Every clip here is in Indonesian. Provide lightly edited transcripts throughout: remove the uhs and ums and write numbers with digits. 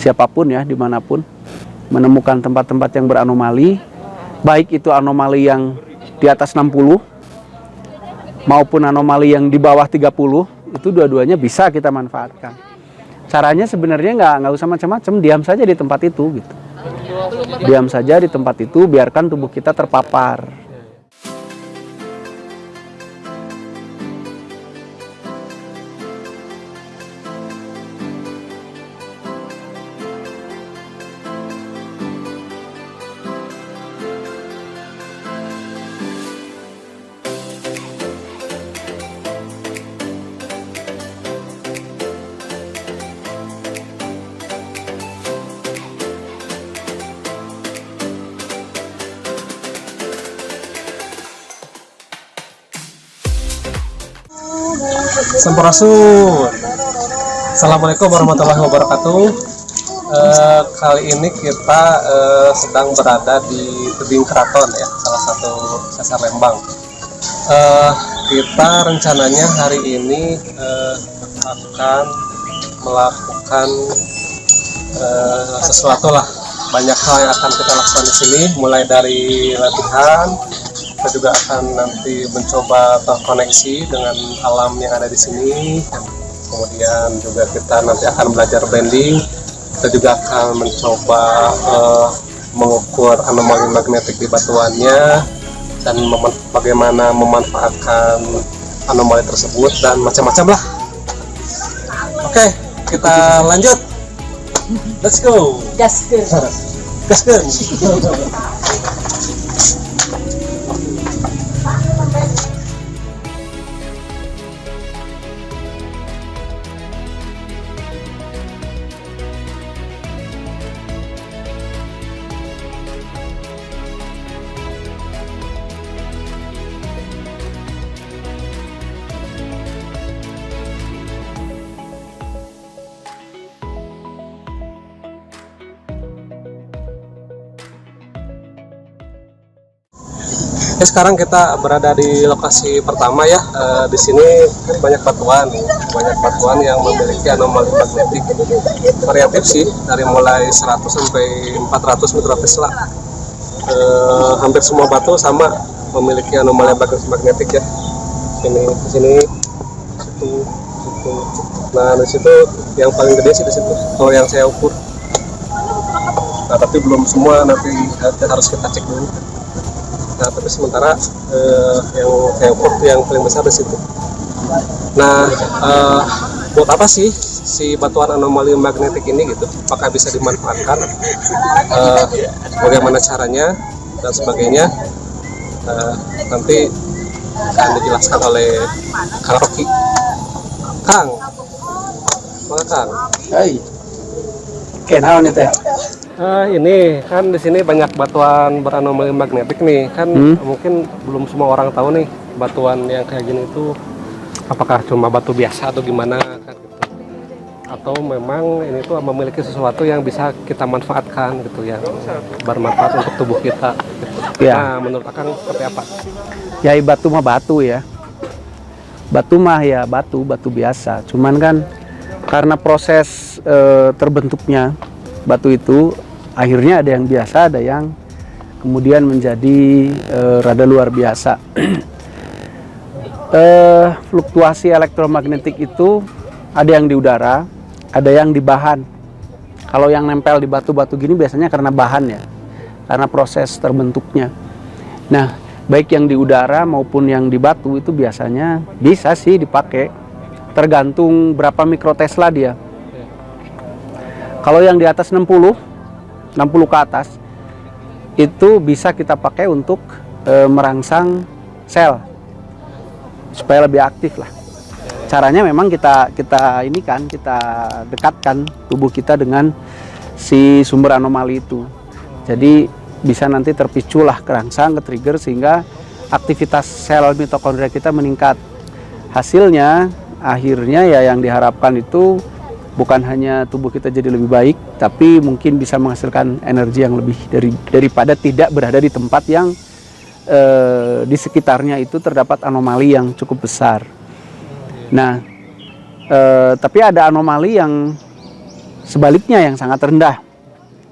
siapapun ya, dimanapun, menemukan tempat-tempat yang beranomali, baik itu anomali yang di atas 60 maupun anomali yang di bawah 30, itu dua-duanya bisa kita manfaatkan. Caranya sebenarnya nggak usah macam-macam, diam saja di tempat itu gitu. Diam saja di tempat itu, biarkan tubuh kita terpapar. Sampurasun. Assalamualaikum warahmatullahi wabarakatuh. Kali ini kita sedang berada di Tebing Keraton ya, salah satu sesar Lembang. Kita rencananya hari ini akan melakukan sesuatu lah. Banyak hal yang akan kita lakukan di sini, mulai dari latihan. Kita juga akan nanti mencoba terkoneksi dengan alam yang ada di sini. Kemudian juga kita nanti akan belajar blending. Kita juga akan mencoba mengukur anomali magnetik di batuannya dan bagaimana memanfaatkan anomali tersebut dan macam-macam lah. Oke, kita lanjut. Let's go. Gaskeun. Gaskeun. Ya, sekarang kita berada di lokasi pertama ya. Di sini banyak batuan yang memiliki anomali magnetik variatif sih, dari mulai 100 sampai 400 mikrotesla. Hampir semua batu sama memiliki anomali magnetik ya. Di sini, situ. Nah, di situ yang paling gede sih di situ. Kalau yang saya ukur. Nah, tapi belum semua, nanti harus kita cek dulu. Nah, tapi sementara yang saya ukur itu yang paling besar di situ. Nah, buat apa sih si batuan anomali magnetik ini gitu? Apakah bisa dimanfaatkan? Bagaimana caranya dan sebagainya? Nanti akan dijelaskan oleh Kang Rocky. Kang, mana Kang? Hai, kenal nih teh. Ini kan di sini banyak batuan beranomali magnetik nih kan. Mungkin belum semua orang tahu nih batuan yang kayak gini itu apakah cuma batu biasa atau gimana kan gitu. Atau memang ini tuh memiliki sesuatu yang bisa kita manfaatkan gitu, yang bermanfaat untuk tubuh kita gitu. Ya. Nah, menurut Akang seperti apa? Ya, batu mah batu ya. Batu mah ya batu biasa. Cuman kan karena proses terbentuknya batu itu, akhirnya ada yang biasa, ada yang kemudian menjadi rada luar biasa. Fluktuasi elektromagnetik itu ada yang di udara, ada yang di bahan. Kalau yang nempel di batu-batu gini biasanya karena bahan ya, karena proses terbentuknya. Nah, baik yang di udara maupun yang di batu itu biasanya bisa sih dipakai, tergantung berapa mikrotesla dia. Kalau yang di atas 60 ke atas itu bisa kita pakai untuk merangsang sel supaya lebih aktif lah. Caranya memang kita ini kan, kita dekatkan tubuh kita dengan si sumber anomali itu. Jadi bisa nanti terpicu lah, kerangsang, ke-trigger sehingga aktivitas sel mitokondria kita meningkat. Hasilnya akhirnya ya yang diharapkan itu bukan hanya tubuh kita jadi lebih baik, tapi mungkin bisa menghasilkan energi yang lebih daripada tidak berada di tempat yang di sekitarnya itu terdapat anomali yang cukup besar. Nah, tapi ada anomali yang sebaliknya yang sangat rendah.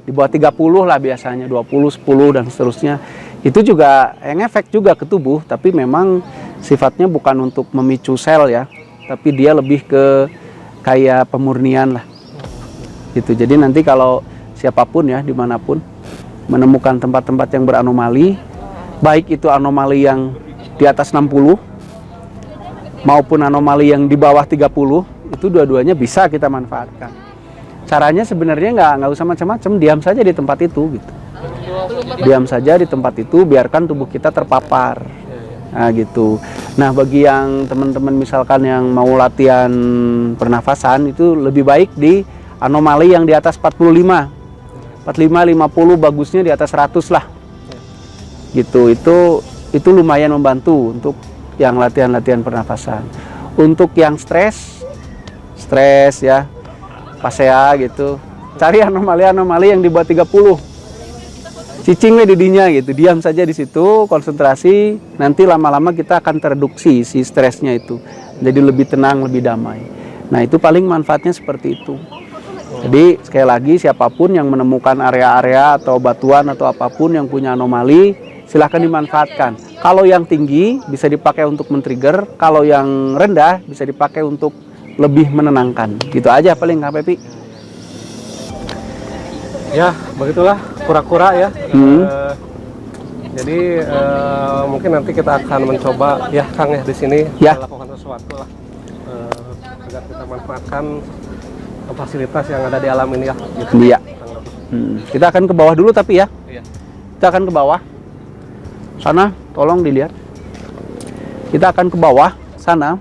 Di bawah 30 lah biasanya, 20, 10 dan seterusnya. Itu juga yang efek juga ke tubuh, tapi memang sifatnya bukan untuk memicu sel ya, tapi dia lebih ke kayak pemurnian lah. Gitu. Jadi nanti kalau siapapun ya dimanapun menemukan tempat-tempat yang beranomali, baik itu anomali yang di atas 60 maupun anomali yang di bawah 30, itu dua-duanya bisa kita manfaatkan. Caranya sebenarnya nggak usah macam-macam, diam saja di tempat itu gitu. Diam saja di tempat itu, biarkan tubuh kita terpapar. Nah gitu. Nah bagi yang teman-teman misalkan yang mau latihan pernafasan, itu lebih baik di anomali yang di atas 45, 45, 50, bagusnya di atas 100 lah. Gitu. Itu lumayan membantu untuk yang latihan-latihan pernafasan. Untuk yang stres ya, pasea gitu, cari anomali-anomali yang di bawah 30. Cicing we didinya gitu, diam saja di situ, konsentrasi, nanti lama-lama kita akan tereduksi si stresnya itu. Jadi lebih tenang, lebih damai. Nah, itu paling manfaatnya seperti itu. Jadi sekali lagi siapapun yang menemukan area-area atau batuan atau apapun yang punya anomali, silahkan dimanfaatkan. Kalau yang tinggi bisa dipakai untuk men-trigger, kalau yang rendah bisa dipakai untuk lebih menenangkan. Gitu aja paling Kak Pepi. Ya, begitulah kura-kura ya. Jadi mungkin nanti kita akan mencoba ya Kang ya di sini melakukan sesuatu lah agar kita manfaatkan fasilitas yang ada di alam ini ya. Gitu. Iya. Kita akan ke bawah dulu tapi ya. Iya. Kita akan ke bawah. Sana, tolong dilihat. Kita akan ke bawah sana.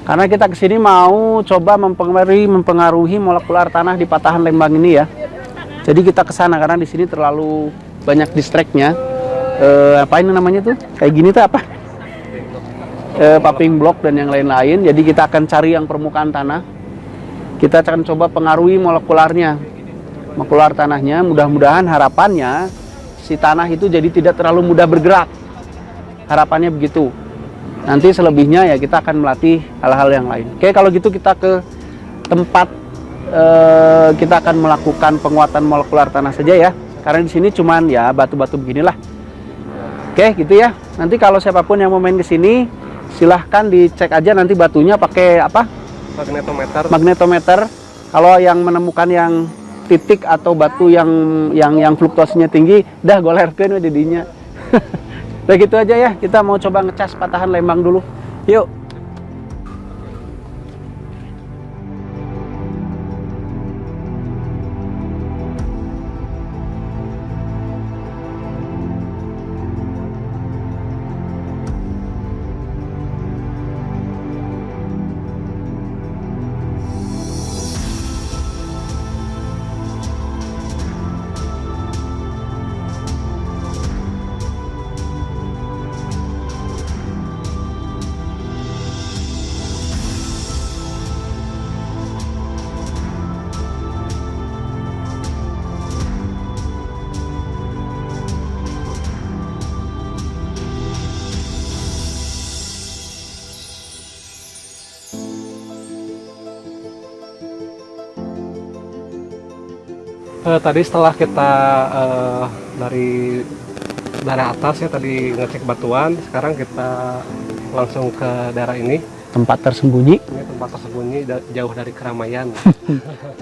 Karena kita kesini mau coba mempengaruhi molekular tanah di patahan Lembang ini ya. Jadi kita ke sana karena di sini terlalu banyak distract-nya. Apa ini namanya tuh? Kayak gini tuh apa? Pumping block dan yang lain-lain. Jadi kita akan cari yang permukaan tanah. Kita akan coba pengaruhi molekularnya. Molekular tanahnya, mudah-mudahan harapannya si tanah itu jadi tidak terlalu mudah bergerak. Harapannya begitu. Nanti selebihnya ya kita akan melatih hal-hal yang lain. Oke, kalau gitu kita ke tempat kita akan melakukan penguatan molekular tanah saja ya. Karena di sini cuman ya batu-batu beginilah. Oke, gitu ya. Nanti kalau siapapun yang mau main ke sini, silahkan dicek aja nanti batunya pakai apa? Magnetometer. Kalau yang menemukan yang titik atau batu yang fluktuasinya tinggi, dah golerkeun we didinya. Begitu aja ya, kita mau coba ngecas patahan Lembang dulu. Yuk. Tadi setelah kita dari atas ya tadi ngecek batuan, sekarang kita langsung ke daerah ini. Tempat tersembunyi. Ini tempat tersembunyi jauh dari keramaian.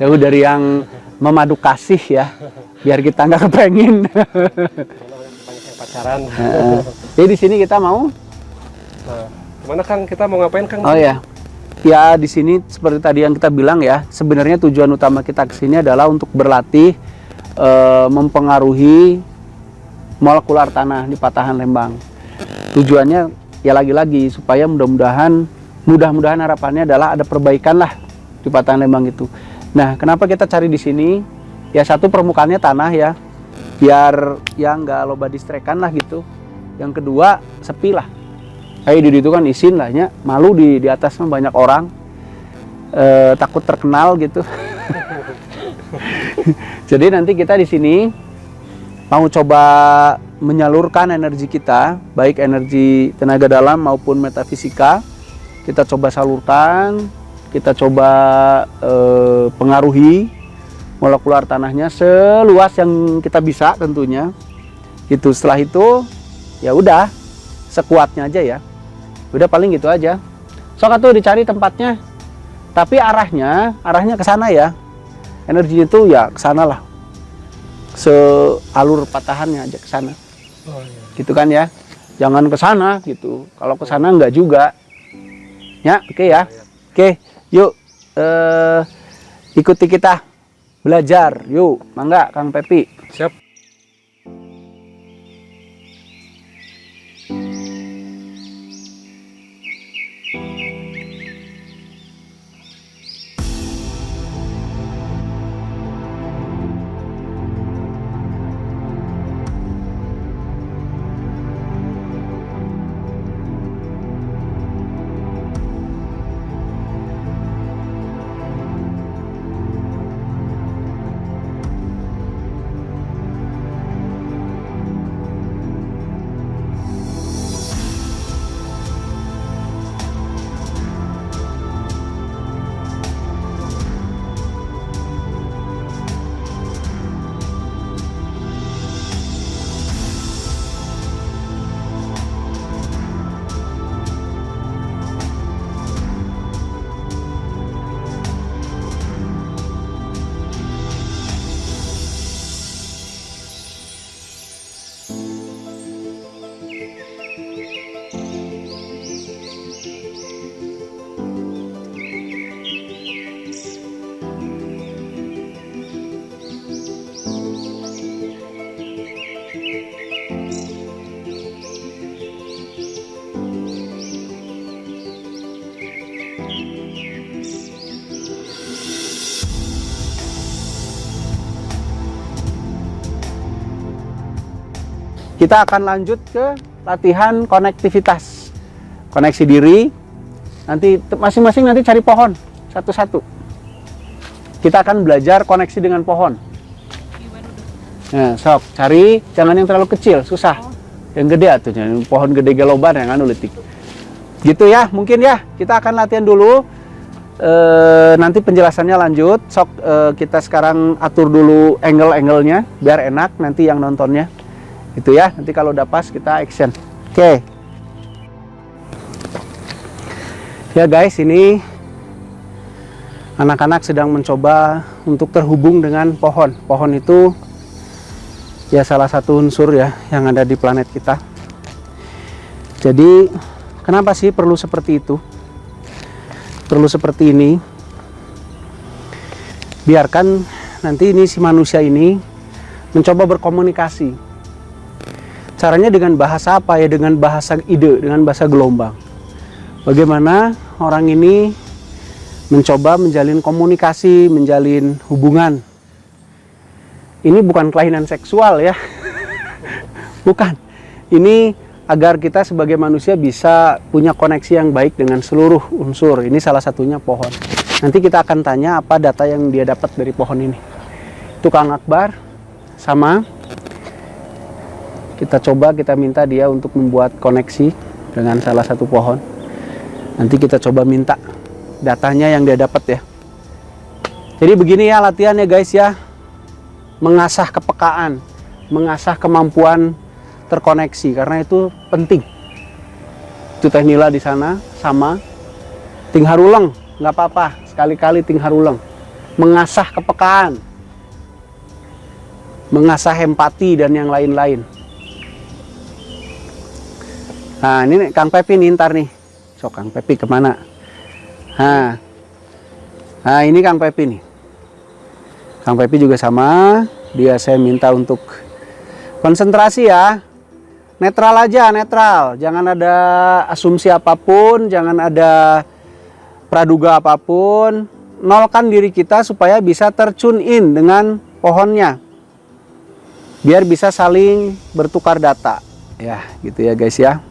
Jauh dari yang memadu kasih ya, biar kita nggak kepengin. Banyak yang pacaran. Jadi di sini kita mau. Nah, gimana Kang? Kita mau ngapain Kang? Oh ya. Ya di sini seperti tadi yang kita bilang ya, sebenarnya tujuan utama kita ke sini adalah untuk berlatih mempengaruhi molekular tanah di patahan Lembang. Tujuannya ya lagi-lagi supaya mudah-mudahan harapannya adalah ada perbaikan lah di patahan Lembang itu. Nah, kenapa kita cari di sini? Ya satu, permukaannya tanah ya, biar ya nggak loba distrekan lah gitu. Yang kedua, sepi lah. Kayak di itu kan isin lah ya, malu di atasnya banyak orang, takut terkenal gitu. Jadi nanti kita di sini mau coba menyalurkan energi kita, baik energi tenaga dalam maupun metafisika, kita coba salurkan kita coba pengaruhi molekular tanahnya seluas yang kita bisa tentunya. Gitu. Setelah itu ya udah sekuatnya aja ya. Udah paling gitu aja. Sok atuh dicari tempatnya. Tapi arahnya ke sana ya. Energinya itu ya ke sana lah. Sealur patahannya aja ke sana. Oh, iya. Gitu kan ya. Jangan ke sana gitu. Kalau ke sana enggak juga. Ya, oke ya. Oke, yuk ikuti kita belajar. Yuk, mangga Kang Pepi. Siap. Kita akan lanjut ke latihan konektivitas. Koneksi diri. Nanti masing-masing nanti cari pohon satu-satu. Kita akan belajar koneksi dengan pohon. Nah, sok cari, jangan yang terlalu kecil, susah. Yang gede atuh, pohon gede geloban yang anu letik. Gitu ya, mungkin ya. Kita akan latihan dulu. Nanti penjelasannya lanjut. Sok kita sekarang atur dulu angle-angle-nya biar enak nanti yang nontonnya. Itu ya, nanti kalau udah pas kita action. Oke. Ya guys, ini anak-anak sedang mencoba untuk terhubung dengan pohon. Pohon itu ya salah satu unsur ya yang ada di planet kita. Jadi kenapa sih perlu seperti itu? Perlu seperti ini. Biarkan nanti ini si manusia ini mencoba berkomunikasi. Caranya dengan bahasa apa ya? Dengan bahasa ide, dengan bahasa gelombang. Bagaimana orang ini mencoba menjalin komunikasi, menjalin hubungan. Ini bukan kelainan seksual ya. Bukan. Ini agar kita sebagai manusia bisa punya koneksi yang baik dengan seluruh unsur. Ini salah satunya pohon. Nanti kita akan tanya apa data yang dia dapat dari pohon ini. Itu Kang Akbar sama kita minta dia untuk membuat koneksi dengan salah satu pohon. Nanti kita coba minta datanya yang dia dapat ya. Jadi begini ya latihannya guys ya. Mengasah kepekaan, mengasah kemampuan terkoneksi karena itu penting. Itu Teh Nila di sana sama ting haruleng, nggak apa-apa, sekali-kali ting haruleng. Mengasah kepekaan, mengasah empati dan yang lain-lain. Nah ini nih, Kang Pepi nih ntar nih. So Kang Pepi kemana? Nah ini Kang Pepi nih. Kang Pepi juga sama. Dia saya minta untuk konsentrasi ya. Netral aja, netral. Jangan ada asumsi apapun. Jangan ada praduga apapun. Nolkan diri kita supaya bisa tertune in dengan pohonnya. Biar bisa saling bertukar data. Ya gitu ya guys ya.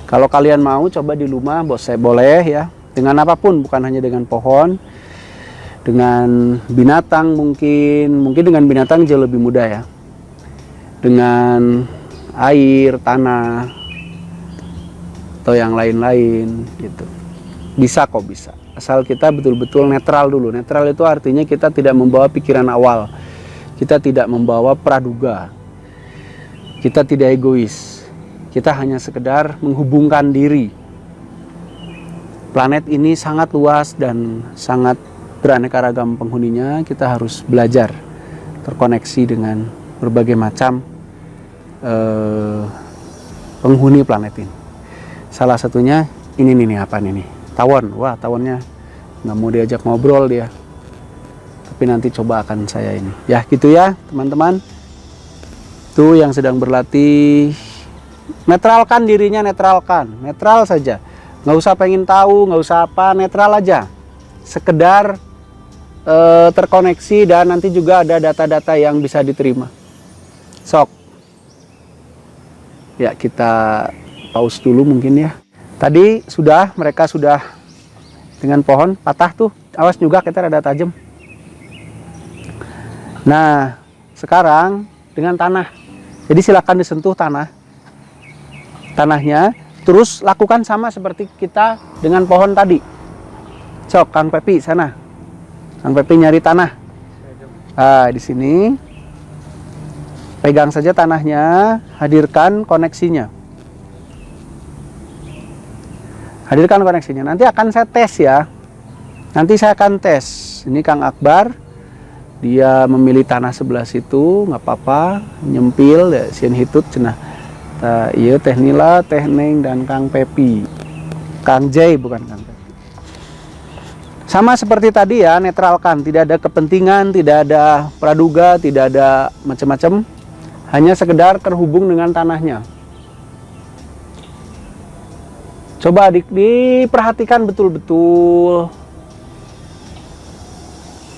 Kalau kalian mau coba di rumah, boleh ya. Dengan apapun, bukan hanya dengan pohon. Dengan binatang mungkin dengan binatang jauh lebih mudah ya. Dengan air, tanah, atau yang lain-lain gitu. Bisa kok, bisa. Asal kita betul-betul netral dulu. Netral itu artinya kita tidak membawa pikiran awal. Kita tidak membawa praduga. Kita tidak egois. Kita hanya sekedar menghubungkan diri. Planet ini sangat luas dan sangat beraneka ragam penghuninya. Kita harus belajar terkoneksi dengan berbagai macam penghuni planet ini. Salah satunya ini nih, apa nih? Tawon. Wah, tawonnya nggak mau diajak ngobrol dia. Tapi nanti coba akan saya ini. Ya gitu ya teman-teman. Itu yang sedang berlatih. Netralkan dirinya, netralkan. Netral saja. Nggak usah pengen tahu, nggak usah apa, netral aja. Sekedar terkoneksi dan nanti juga ada data-data yang bisa diterima. Sok. Ya kita pause dulu mungkin ya. Tadi mereka sudah dengan pohon patah tuh, awas juga kita rada tajam. Nah, sekarang dengan tanah. Jadi silakan disentuh tanahnya, terus lakukan sama seperti kita dengan pohon tadi. Sok, Kang Pepi sana. Kang Pepi nyari tanah. Di sini. Pegang saja tanahnya, hadirkan koneksinya. Hadirkan koneksinya. Nanti akan saya tes ya. Nanti saya akan tes. Ini Kang Akbar. Dia memilih tanah sebelah situ, nggak apa-apa. Nyempil ya, sieun hitut cenah. Iya Teh Nila, Teh Neng dan Kang Pepi. Kang Jay bukan Kang Pepi. Sama seperti tadi ya, netralkan. Tidak ada kepentingan, tidak ada praduga, tidak ada macam-macam. Hanya sekedar terhubung dengan tanahnya. Coba diperhatikan betul-betul.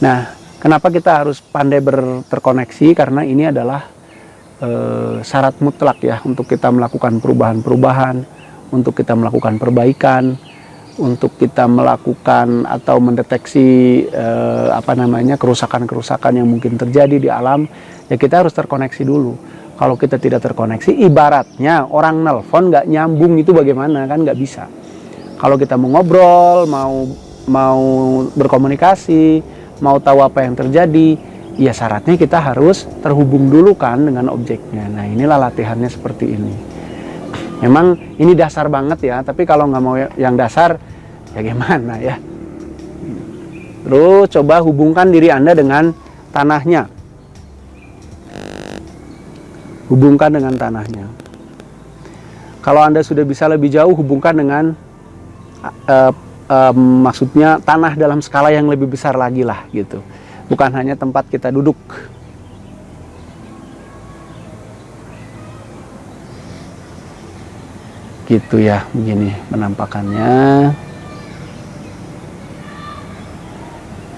Nah, kenapa kita harus pandai terkoneksi? Karena ini adalah syarat mutlak ya untuk kita melakukan perubahan-perubahan, untuk kita melakukan perbaikan, untuk kita melakukan atau mendeteksi kerusakan-kerusakan yang mungkin terjadi di alam. Ya kita harus terkoneksi dulu. Kalau kita tidak terkoneksi, ibaratnya orang nelpon nggak nyambung itu bagaimana, kan nggak bisa. Kalau kita mau ngobrol, mau berkomunikasi, mau tahu apa yang terjadi, ya syaratnya kita harus terhubung dulu kan dengan objeknya. Nah inilah latihannya seperti ini. Memang ini dasar banget ya, tapi kalau nggak mau yang dasar, ya gimana ya. Terus coba hubungkan diri Anda dengan tanahnya. Hubungkan dengan tanahnya. Kalau Anda sudah bisa lebih jauh, hubungkan dengan maksudnya tanah dalam skala yang lebih besar lagi lah gitu. Bukan hanya tempat kita duduk. Gitu ya, begini penampakannya.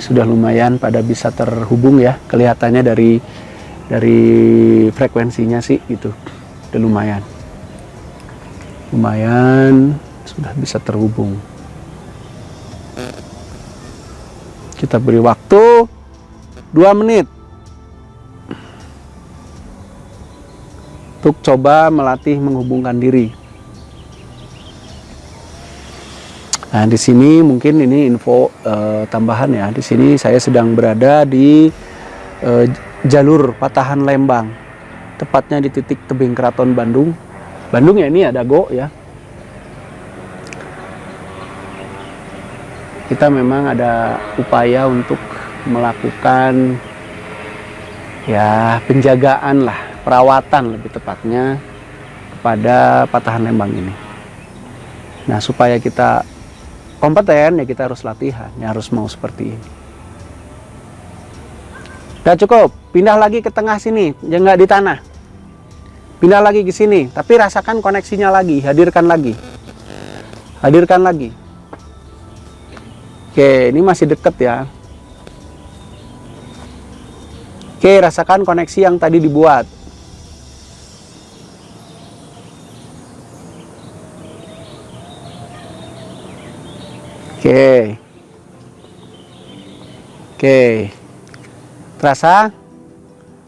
Sudah lumayan pada bisa terhubung ya, kelihatannya dari frekuensinya sih gitu. Udah lumayan sudah bisa terhubung. Kita beri waktu 2 menit untuk coba melatih menghubungkan diri. Nah, di sini mungkin ini info tambahan ya. Di sini saya sedang berada di jalur Patahan Lembang, tepatnya di titik tebing Keraton Bandung. Bandung ya, ini ada Dago ya. Kita memang ada upaya untuk melakukan ya penjagaan lah, perawatan lebih tepatnya kepada Patahan Lembang ini. Nah, supaya kita kompeten ya kita harus latihan, ya harus mau seperti ini. Udah cukup, pindah lagi ke tengah sini, ya nggak di tanah. Pindah lagi ke sini, tapi rasakan koneksinya lagi, hadirkan lagi. Hadirkan lagi. Oke, ini masih deket ya. Oke, rasakan koneksi yang tadi dibuat. Oke. Oke. Terasa?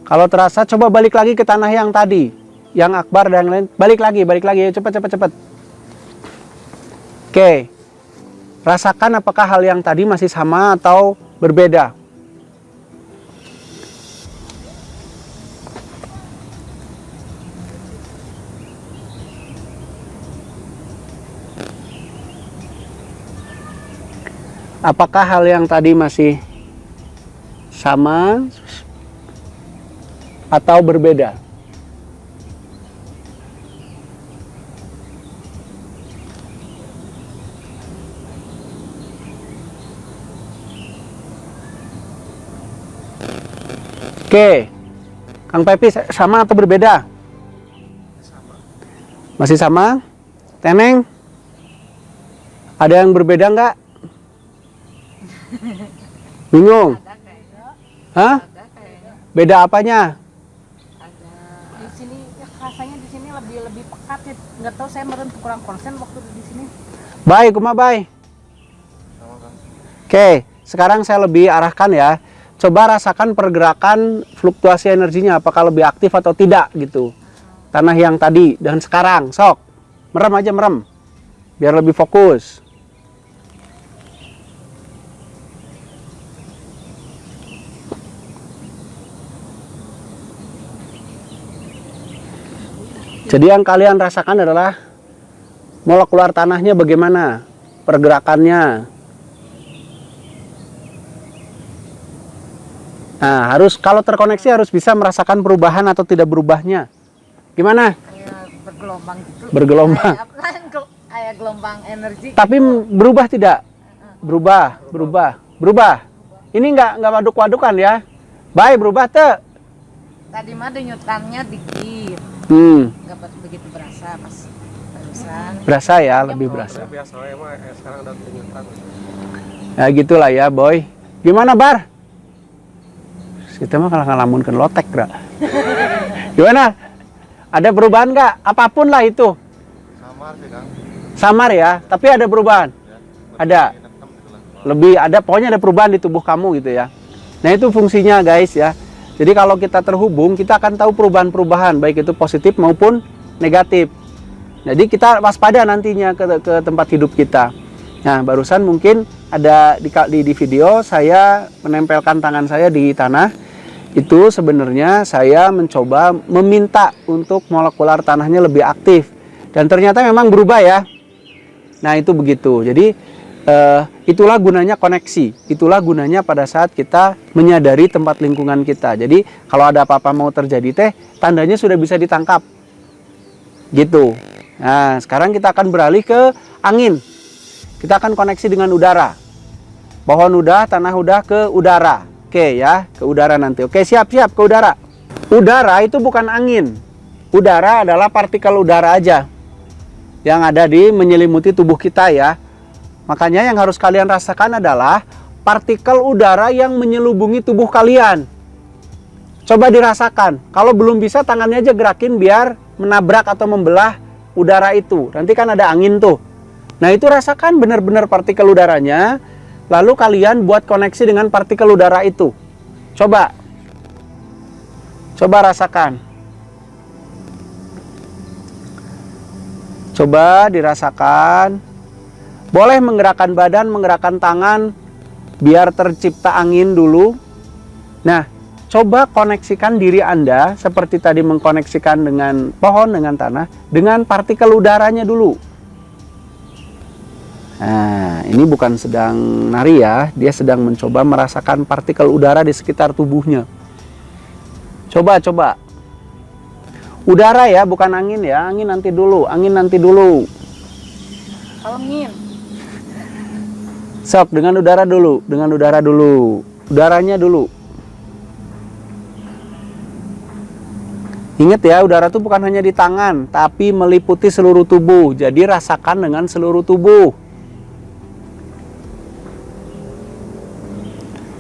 Kalau terasa coba balik lagi ke tanah yang tadi, yang Akbar dan lain. Balik lagi, cepet. Oke. rasakan apakah hal yang tadi masih sama atau berbeda. Apakah hal yang tadi masih sama atau berbeda? Oke, Kang Pepi sama atau berbeda? Masih sama? Teneng? Ada yang berbeda nggak? Bingung? Hah? Beda apanya? Di sini ya, rasanya di sini lebih pekat ya. Nggak tahu saya meren kurang konsen waktu di sini. Baik, baik. Oke, sekarang saya lebih arahkan ya. Coba rasakan pergerakan fluktuasi energinya, apakah lebih aktif atau tidak gitu. Tanah yang tadi dan sekarang, sok. Merem aja, merem. Biar lebih fokus. Jadi yang kalian rasakan adalah molekular tanahnya bagaimana pergerakannya. Nah, harus kalau terkoneksi harus bisa merasakan perubahan atau tidak berubahnya. Gimana? Kayak bergelombang gitu. Bergelombang. Kayak gelombang energi. Tapi berubah tidak? Berubah. Ini nggak waduk-wadukan ya. Baik, berubah tuh. Tadi mah denyutannya dikit. Nggak begitu berasa pas barusan. Berasa ya, lebih berasa. Biasa emang sekarang ada denyutan. Ya gitulah ya, Boy. Gimana, Bar? Kita mah kalau ngalamunkeun lotek, Bra. Gimana? Ada perubahan nggak? Apapun lah itu. Samar sih, Kang. Samar ya, tapi ada perubahan. Ada. Lebih ada, pokoknya ada perubahan di tubuh kamu gitu ya. Nah, itu fungsinya, guys ya. Jadi kalau kita terhubung, kita akan tahu perubahan-perubahan, baik itu positif maupun negatif. Jadi kita waspada nantinya ke tempat hidup kita. Nah, barusan mungkin ada di video saya menempelkan tangan saya di tanah. Itu sebenarnya saya mencoba meminta untuk molekular tanahnya lebih aktif. Dan ternyata memang berubah ya. Nah, itu begitu. Jadi itulah gunanya koneksi. Itulah gunanya pada saat kita menyadari tempat lingkungan kita. Jadi kalau ada apa-apa mau terjadi teh, tandanya sudah bisa ditangkap. Gitu. Nah, sekarang kita akan beralih ke angin. Kita akan koneksi dengan udara. Pohon udah, tanah udah, ke udara. Oke ya, ke udara nanti. Oke, siap-siap ke udara. Udara itu bukan angin. Udara adalah partikel udara aja yang ada di menyelimuti tubuh kita ya. Makanya yang harus kalian rasakan adalah partikel udara yang menyelubungi tubuh kalian. Coba dirasakan. Kalau belum bisa, tangannya aja gerakin biar menabrak atau membelah udara itu. Nanti kan ada angin tuh. Nah, itu rasakan benar-benar partikel udaranya. Lalu kalian buat koneksi dengan partikel udara itu. Coba. Coba rasakan. Coba dirasakan. Boleh menggerakkan badan, menggerakkan tangan, biar tercipta angin dulu. Nah, coba koneksikan diri Anda, seperti tadi mengkoneksikan dengan pohon, dengan tanah, dengan partikel udaranya dulu. Nah, ini bukan sedang nari ya, dia sedang mencoba merasakan partikel udara di sekitar tubuhnya. Coba. Udara ya, bukan angin ya, angin nanti dulu. Kalau angin. Sok, dengan udara dulu. Udaranya dulu. Ingat ya, udara itu bukan hanya di tangan, tapi meliputi seluruh tubuh. Jadi rasakan dengan seluruh tubuh.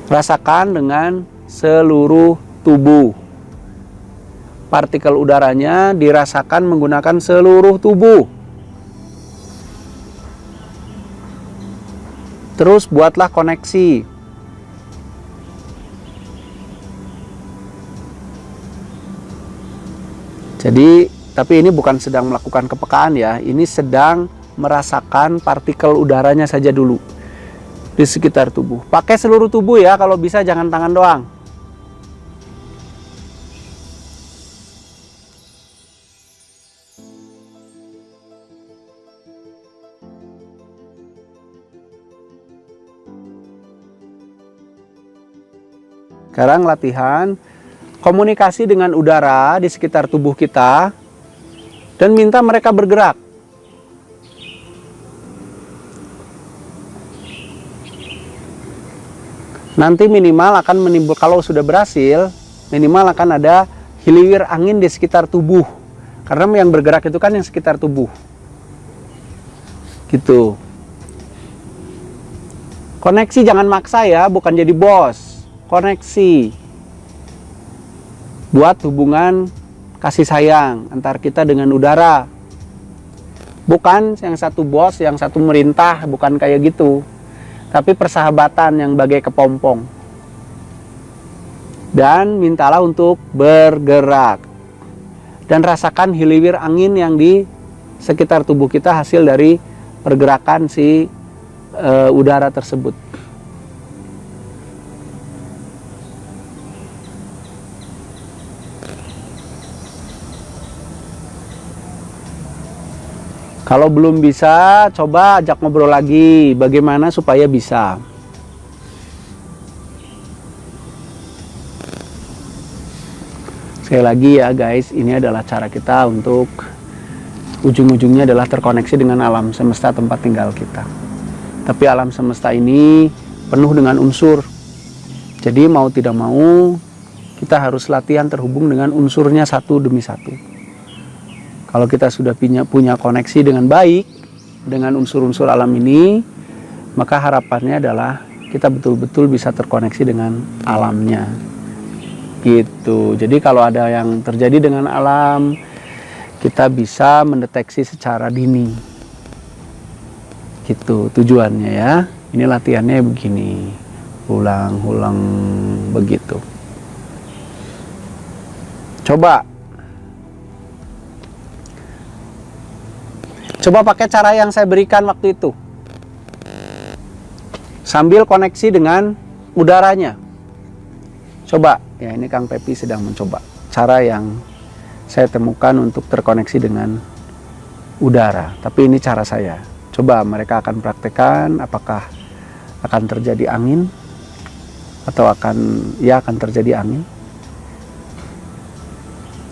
Rasakan dengan seluruh tubuh. Partikel udaranya dirasakan menggunakan seluruh tubuh. Terus buatlah koneksi. Jadi, tapi ini bukan sedang melakukan kepekaan ya. Ini sedang merasakan partikel udaranya saja dulu di sekitar tubuh. Pakai seluruh tubuh ya, kalau bisa jangan tangan doang. Sekarang latihan komunikasi dengan udara di sekitar tubuh kita dan minta mereka bergerak. Nanti minimal akan menimbul, kalau sudah berhasil, minimal akan ada hiliwir angin di sekitar tubuh. Karena yang bergerak itu kan yang sekitar tubuh. Gitu. Koneksi jangan maksa ya, bukan jadi bos. Koneksi. Buat hubungan kasih sayang antar kita dengan udara. Bukan yang satu bos, yang satu merintah, bukan kayak gitu. Tapi persahabatan yang bagai kepompong. Dan mintalah untuk bergerak. Dan rasakan hiliwir angin yang di sekitar tubuh kita hasil dari pergerakan si udara tersebut. Kalau belum bisa, coba ajak ngobrol lagi. Bagaimana supaya bisa. Sekali lagi ya guys, ini adalah cara kita untuk ujung-ujungnya adalah terkoneksi dengan alam semesta tempat tinggal kita. Tapi alam semesta ini penuh dengan unsur. Jadi mau tidak mau, kita harus latihan terhubung dengan unsurnya satu demi satu. Kalau kita sudah punya koneksi dengan baik dengan unsur-unsur alam ini, maka harapannya adalah kita betul-betul bisa terkoneksi dengan alamnya. Gitu. Jadi kalau ada yang terjadi dengan alam, kita bisa mendeteksi secara dini. Gitu tujuannya ya. Ini latihannya begini. Ulang-ulang begitu. Coba pakai cara yang saya berikan waktu itu. Sambil koneksi dengan udaranya. Coba, ya ini Kang Pepi sedang mencoba. Cara yang saya temukan untuk terkoneksi dengan udara. Tapi ini cara saya. Coba mereka akan praktekkan apakah akan terjadi angin. Atau akan terjadi angin.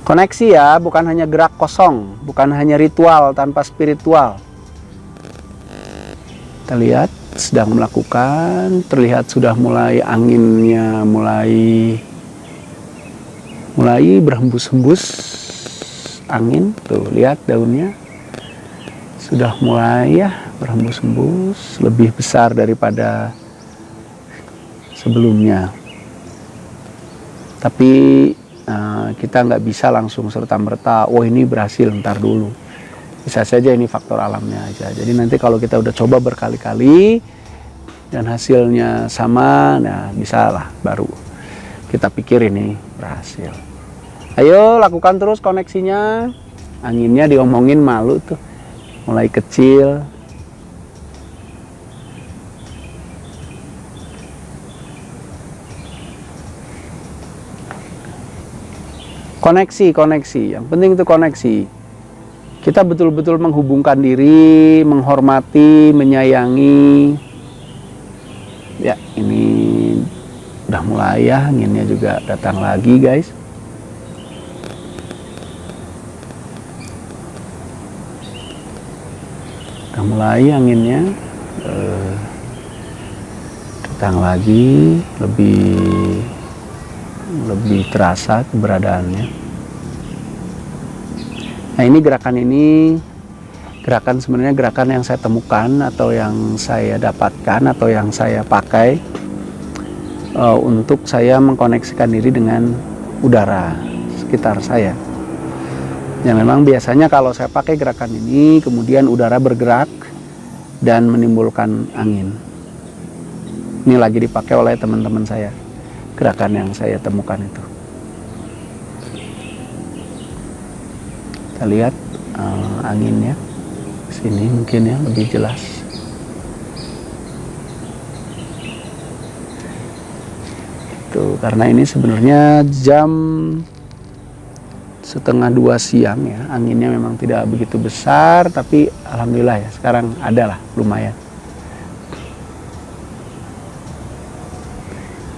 Koneksi ya, bukan hanya gerak kosong, bukan hanya ritual tanpa spiritual. Kita lihat sedang melakukan, terlihat sudah mulai anginnya mulai berhembus-hembus angin. Tuh, lihat daunnya sudah mulai ya berhembus-hembus, lebih besar daripada sebelumnya. Tapi kita nggak bisa langsung serta-merta, oh ini berhasil, ntar dulu. Bisa saja ini faktor alamnya aja. Jadi nanti kalau kita udah coba berkali-kali dan hasilnya sama, nah bisa lah baru kita pikir ini berhasil. Ayo lakukan terus koneksinya. Anginnya diomongin malu tuh, mulai kecil. Koneksi, yang penting itu koneksi. Kita betul-betul menghubungkan diri, menghormati, menyayangi. Ya, ini udah mulai ya, anginnya juga datang lagi guys. Udah mulai anginnya datang lagi, lebih terasa keberadaannya. Nah ini gerakan sebenarnya gerakan yang saya temukan atau yang saya dapatkan atau yang saya pakai untuk saya mengkoneksikan diri dengan udara sekitar saya. Ya memang biasanya kalau saya pakai gerakan ini kemudian udara bergerak dan menimbulkan angin. Ini lagi dipakai oleh teman-teman saya. Gerakan yang saya temukan itu. Kita lihat anginnya sini mungkin ya lebih jelas. Itu karena ini sebenarnya jam 1:30 siang ya, anginnya memang tidak begitu besar, tapi alhamdulillah ya sekarang ada lah lumayan.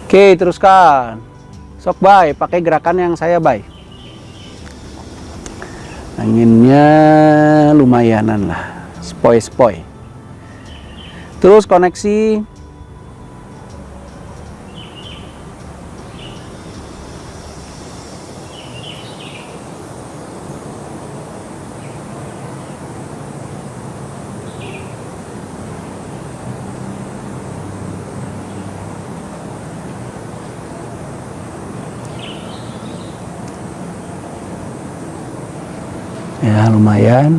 Oke, teruskan. Sok bay, pakai gerakan yang saya bay. Anginnya lumayanan lah, spoi-spoi. Terus koneksi. Ya lumayan,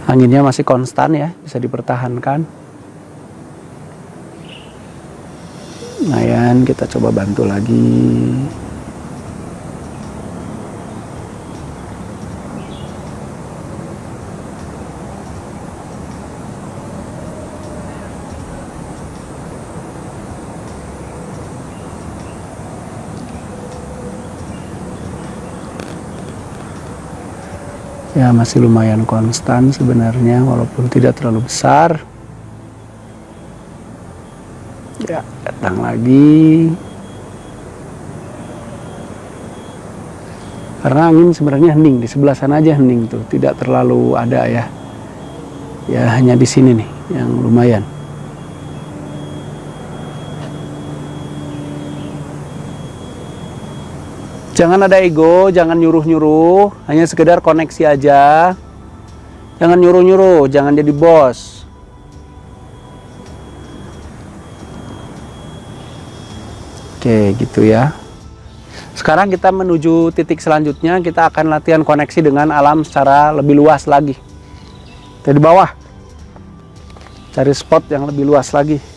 anginnya masih konstan ya, bisa dipertahankan. Lumayan, kita coba bantu lagi. Ya masih lumayan konstan sebenarnya walaupun tidak terlalu besar. Ya datang lagi. Karena angin sebenarnya hening, di sebelah sana aja hening tuh, tidak terlalu ada ya. Ya hanya di sini nih yang lumayan. Jangan ada ego, jangan nyuruh-nyuruh, hanya sekedar koneksi aja. Jangan nyuruh-nyuruh, jangan jadi bos. Oke, gitu ya. Sekarang kita menuju titik selanjutnya, kita akan latihan koneksi dengan alam secara lebih luas lagi. Dari bawah, cari spot yang lebih luas lagi.